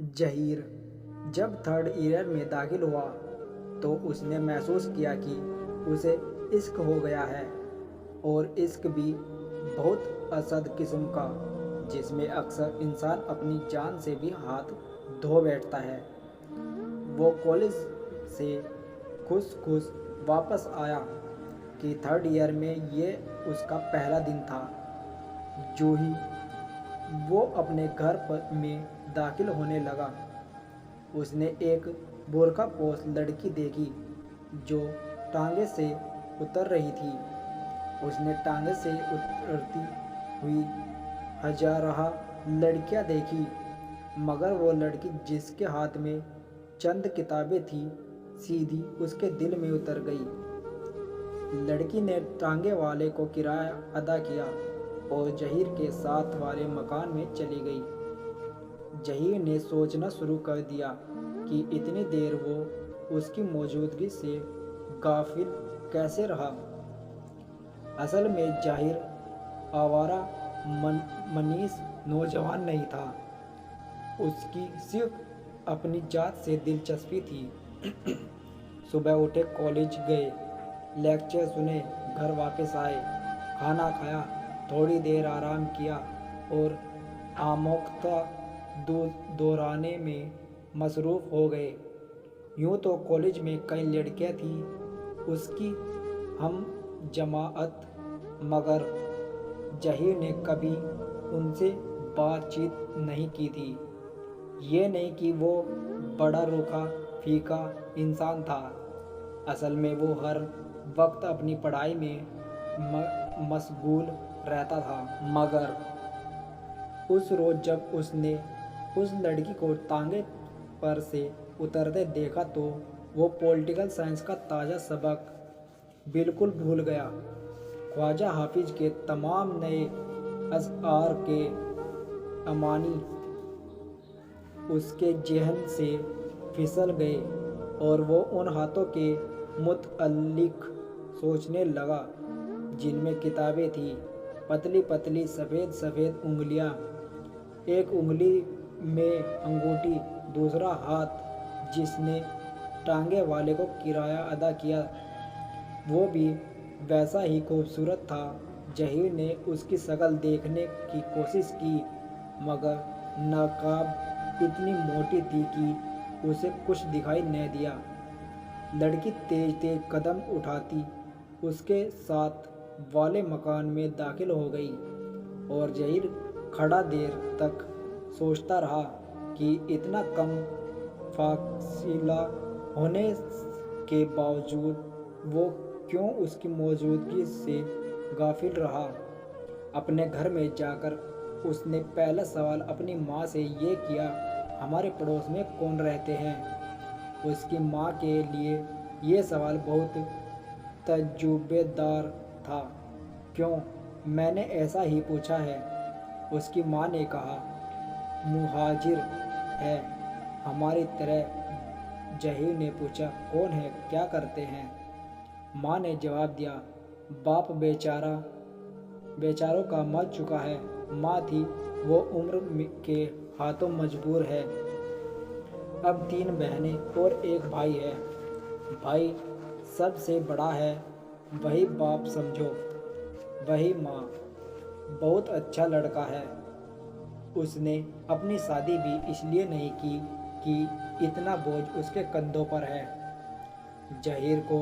جہیر جب third year میں داخل ہوا تو اس نے محسوس کیا کہ اسے عشق ہو گیا ہے، اور عشق بھی بہت اسد قسم کا، جس میں اکثر انسان اپنی جان سے بھی ہاتھ دھو بیٹھتا ہے۔ وہ کالج سے خوش خوش واپس آیا کہ تھرڈ ایئر میں یہ اس کا پہلا دن تھا۔ جو ہی وہ اپنے گھر میں داخل ہونے لگا، اس نے ایک برقع پوش لڑکی دیکھی جو ٹانگے سے اتر رہی تھی۔ اس نے ٹانگے سے اترتی ہوئی ہزارہ لڑکیاں دیکھی، مگر وہ لڑکی جس کے ہاتھ میں چند کتابیں تھیں سیدھی اس کے دل میں اتر گئی۔ لڑکی نے ٹانگے والے کو کرایہ ادا کیا اور جہیر کے ساتھ والے مکان میں چلی گئی۔ جہیر نے سوچنا شروع کر دیا کہ اتنی دیر وہ اس کی موجودگی سے غافل کیسے رہا۔ اصل میں جہیر آوارہ منیس نوجوان نہیں تھا، اس کی صرف اپنی ذات سے دلچسپی تھی۔ صبح اٹھے، کالج گئے، لیکچر سنے، گھر واپس آئے، کھانا کھایا، تھوڑی دیر آرام کیا اور آموختہ دوراننے میں مصروف ہو گئے۔ یوں تو کالج میں کئی لڑکیاں تھیں اس کی ہم جماعت، مگر جہیر نے کبھی ان سے بات چیت نہیں کی تھی۔ یہ نہیں کہ وہ بڑا روکھا پھیکا انسان تھا، اصل میں وہ ہر وقت اپنی پڑھائی میں مشغول رہتا تھا۔ مگر اس روز جب اس نے اس لڑکی کو ٹانگے پر سے اترتے دیکھا تو وہ پولیٹیکل سائنس کا تازہ سبق بالکل بھول گیا۔ خواجہ حافظ کے تمام نئے اشعار کے امانی اس کے ذہن سے پھسل گئے اور وہ ان ہاتھوں کے متعلق سوچنے لگا جن میں کتابیں تھیں، پتلی پتلی سفید سفید انگلیاں، ایک انگلی میں انگوٹھی، دوسرا ہاتھ جس نے ٹانگے والے کو کرایہ ادا کیا وہ بھی ویسا ہی خوبصورت تھا۔ جہیر نے اس کی شکل دیکھنے کی کوشش کی مگر نقاب اتنی موٹی تھی کہ اسے کچھ دکھائی نہ دیا۔ لڑکی تیز تیز قدم اٹھاتی اس کے ساتھ والے مکان میں داخل ہو گئی اور جہیر کھڑا دیر تک سوچتا رہا کہ اتنا کم فاصلہ ہونے کے باوجود وہ کیوں اس کی موجودگی سے غافل رہا۔ اپنے گھر میں جا کر اس نے پہلا سوال اپنی ماں سے یہ کیا، ہمارے پڑوس میں کون رہتے ہیں؟ اس کی ماں کے لیے یہ سوال بہت تجربے دار تھا۔ کیوں؟ میں نے ایسا ہی پوچھا ہے، اس کی ماں نے کہا، مہاجر ہے ہماری طرح۔ جہیر نے پوچھا، کون ہے، کیا کرتے ہیں؟ ماں نے جواب دیا، باپ بیچاروں کا مر چکا ہے، ماں تھی وہ عمر کے ہاتھوں مجبور ہے۔ اب 3 بہنیں اور ایک بھائی ہے، بھائی سب سے بڑا ہے، وہی باپ سمجھو، وہی ماں، بہت اچھا لڑکا ہے۔ اس نے اپنی شادی بھی اس لیے نہیں کی کہ اتنا بوجھ اس کے کندھوں پر ہے۔ جہیر کو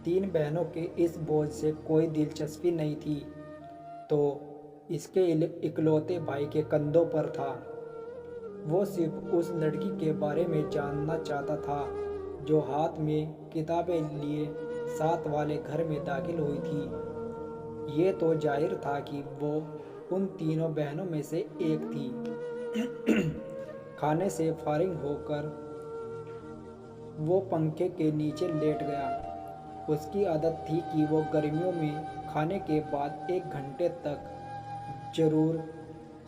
3 بہنوں کے اس بوجھ سے کوئی دلچسپی نہیں تھی، تو اس کے اکلوتے بھائی کے کندھوں پر تھا۔ وہ صرف اس لڑکی کے بارے میں جاننا چاہتا تھا جو ہاتھ میں کتابیں لیے ساتھ والے گھر میں داخل ہوئی تھی۔ یہ تو ظاہر تھا کہ وہ ان تینوں بہنوں میں سے ایک تھی۔ کھانے سے فارغ ہو کر وہ پنکھے کے نیچے لیٹ گیا۔ اس کی عادت تھی کہ وہ گرمیوں میں کھانے کے بعد 1 گھنٹے تک ضرور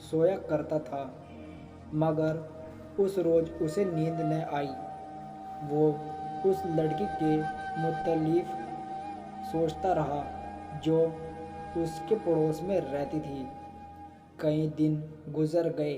سویا کرتا تھا، مگر اس روز اسے نیند نہ آئی۔ وہ اس لڑکی کے متعلق سوچتا رہا جو اس کے پڑوس میں رہتی تھی۔ کئی دن گزر گئے،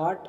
8